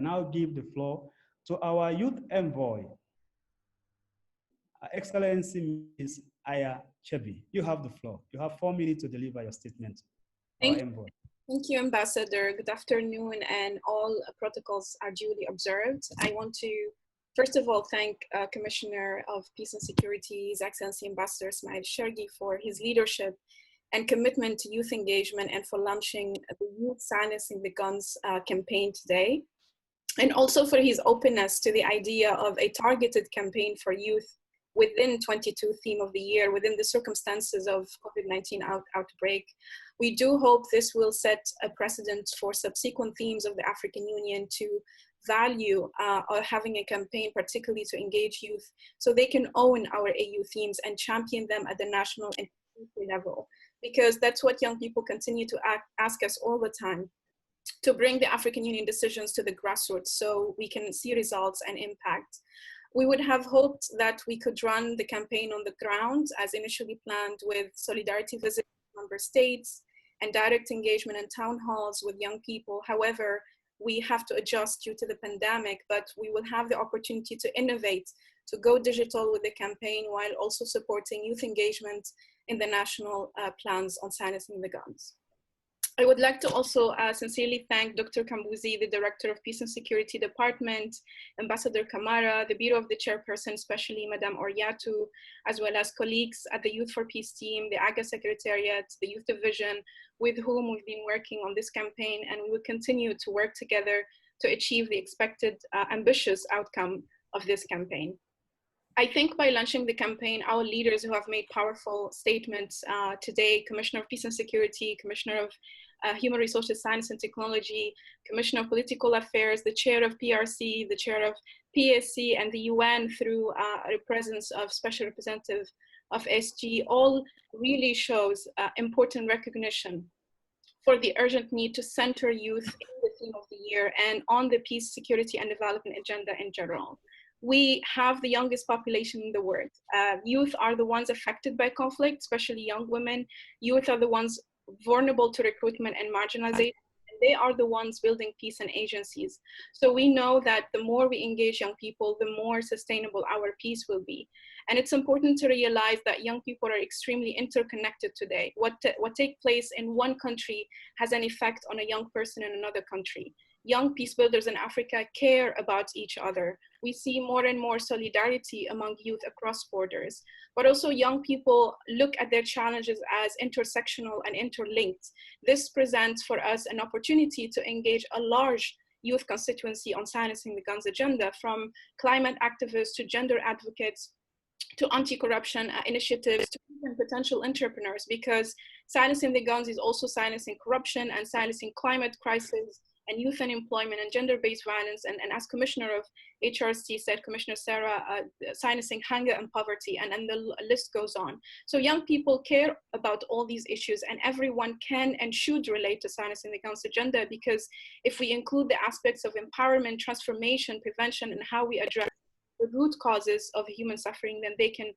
now give the floor to our youth envoy, Her Excellency Ms. Aya Chebi. You have the floor. You have 4 minutes to deliver your statement. Our envoy. Thank you, Ambassador. Good afternoon, and all protocols are duly observed. I want to, first of all, thank Commissioner of Peace and Security, His Excellency Ambassador Ismail Shergi, for his leadership and commitment to youth engagement and for launching the Youth Silencing the Guns campaign today. And also for his openness to the idea of a targeted campaign for youth within 22 theme of the year, within the circumstances of COVID-19 outbreak. We do hope this will set a precedent for subsequent themes of the African Union to value having a campaign, particularly to engage youth, so they can own our AU themes and champion them at the national and community level, because that's what young people continue to ask us all the time, to bring the African Union decisions to the grassroots so we can see results and impact. We would have hoped that we could run the campaign on the ground as initially planned, with solidarity visits to member states and direct engagement in town halls with young people. However, we have to adjust due to the pandemic, but we will have the opportunity to innovate, to go digital with the campaign while also supporting youth engagement in the national plans on silencing the guns. I would like to also sincerely thank Dr. Kambuzi, the Director of Peace and Security Department, Ambassador Kamara, the Bureau of the Chairperson, especially Madame Oriatu, as well as colleagues at the Youth for Peace team, the AGA Secretariat, the Youth Division, with whom we've been working on this campaign, and we will continue to work together to achieve the expected ambitious outcome of this campaign. I think by launching the campaign, our leaders who have made powerful statements today, Commissioner of Peace and Security, Commissioner of Human Resources, Science and Technology, Commissioner of Political Affairs, the Chair of PRC, the Chair of PSC, and the UN through the presence of Special Representative of SG, all really shows important recognition for the urgent need to center youth in the theme of the year and on the peace, security, and development agenda in general. We have the youngest population in the world. Youth are the ones affected by conflict, especially young women. Youth are the ones vulnerable to recruitment and marginalization. And they are the ones building peace and agencies. So we know that the more we engage young people, the more sustainable our peace will be. And it's important to realize that young people are extremely interconnected today. What takes place in one country has an effect on a young person in another country. Young peace builders in Africa care about each other. We see more and more solidarity among youth across borders, but also young people look at their challenges as intersectional and interlinked. This presents for us an opportunity to engage a large youth constituency on silencing the guns agenda, from climate activists to gender advocates, to anti-corruption initiatives, to even potential entrepreneurs, because silencing the guns is also silencing corruption and silencing climate crisis and youth unemployment and gender-based violence, and as Commissioner of HRC said, Commissioner Sarah, silencing hunger and poverty, and the list goes on. So young people care about all these issues, and everyone can and should relate to silencing the guns agenda, because if we include the aspects of empowerment, transformation, prevention, and how we address the root causes of human suffering, then they can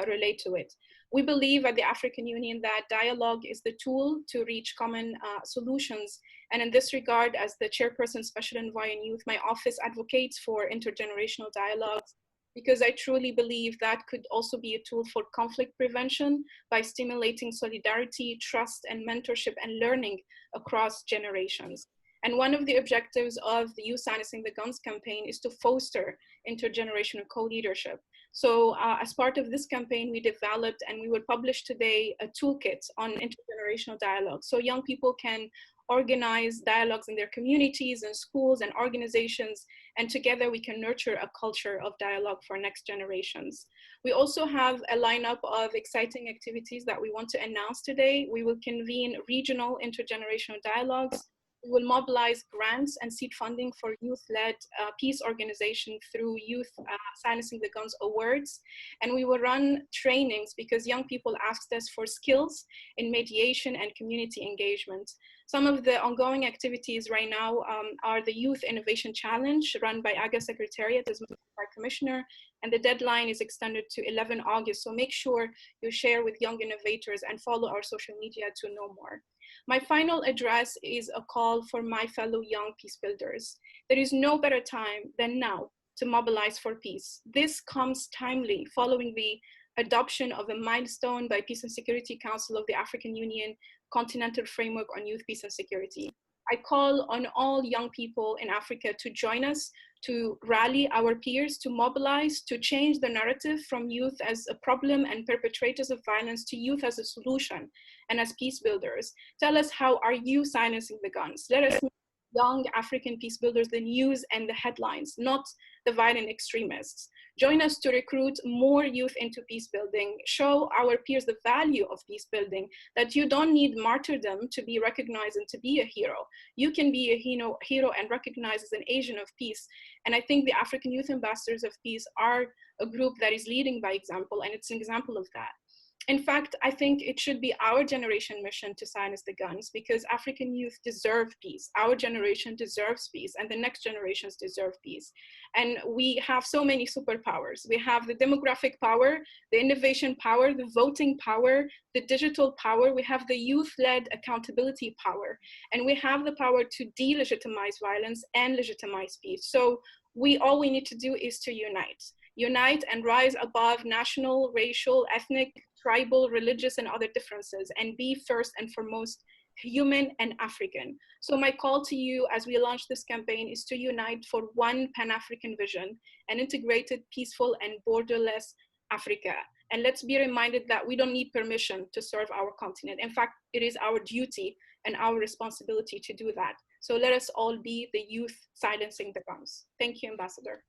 relate to it. We believe at the African Union that dialogue is the tool to reach common solutions. And in this regard, as the Chairperson Special Envoy in Youth, my office advocates for intergenerational dialogues, because I truly believe that could also be a tool for conflict prevention by stimulating solidarity, trust, and mentorship and learning across generations. And one of the objectives of the Youth Silencing the Guns campaign is to foster intergenerational co-leadership. So as part of this campaign, we developed and we will publish today a toolkit on intergenerational dialogue. So young people can organize dialogues in their communities and schools and organizations, and together we can nurture a culture of dialogue for next generations. We also have a lineup of exciting activities that we want to announce today. We will convene regional intergenerational dialogues. We will mobilize grants and seed funding for youth-led peace organization through Youth Silencing the Guns Awards. And we will run trainings because young people asked us for skills in mediation and community engagement. Some of the ongoing activities right now are the Youth Innovation Challenge run by AGA Secretariat as mentioned by Commissioner, and the deadline is extended to 11 August. So make sure you share with young innovators and follow our social media to know more. My final address is a call for my fellow young peace builders. there is no better time than now to mobilize for peace. This comes timely following the adoption of a milestone by Peace and Security Council of the African Union Continental Framework on Youth, Peace and Security. I call on all young people in Africa to join us, to rally our peers, to mobilize, to change the narrative from youth as a problem and perpetrators of violence to youth as a solution and as peace builders. Tell us, how are you silencing the guns? Let us make young African peace builders the news and the headlines, not the violent extremists. Join us to recruit more youth into peace building. Show our peers the value of peace building, that you don't need martyrdom to be recognized and to be a hero. You can be a hero and recognized as an agent of peace. And I think the African Youth Ambassadors of Peace are a group that is leading by example, and it's an example of that. In fact, I think it should be our generation mission to silence the guns, because African youth deserve peace. Our generation deserves peace, and the next generations deserve peace. And we have so many superpowers. We have the demographic power, the innovation power, the voting power, the digital power. We have the youth-led accountability power, and we have the power to delegitimize violence and legitimize peace. So all we need to do is to unite and rise above national, racial, ethnic, tribal, religious, and other differences, and be first and foremost human and African. So my call to you as we launch this campaign is to unite for one Pan-African vision, an integrated, peaceful, and borderless Africa. And let's be reminded that we don't need permission to serve our continent. In fact, it is our duty and our responsibility to do that. So let us all be the youth silencing the guns. Thank you, Ambassador.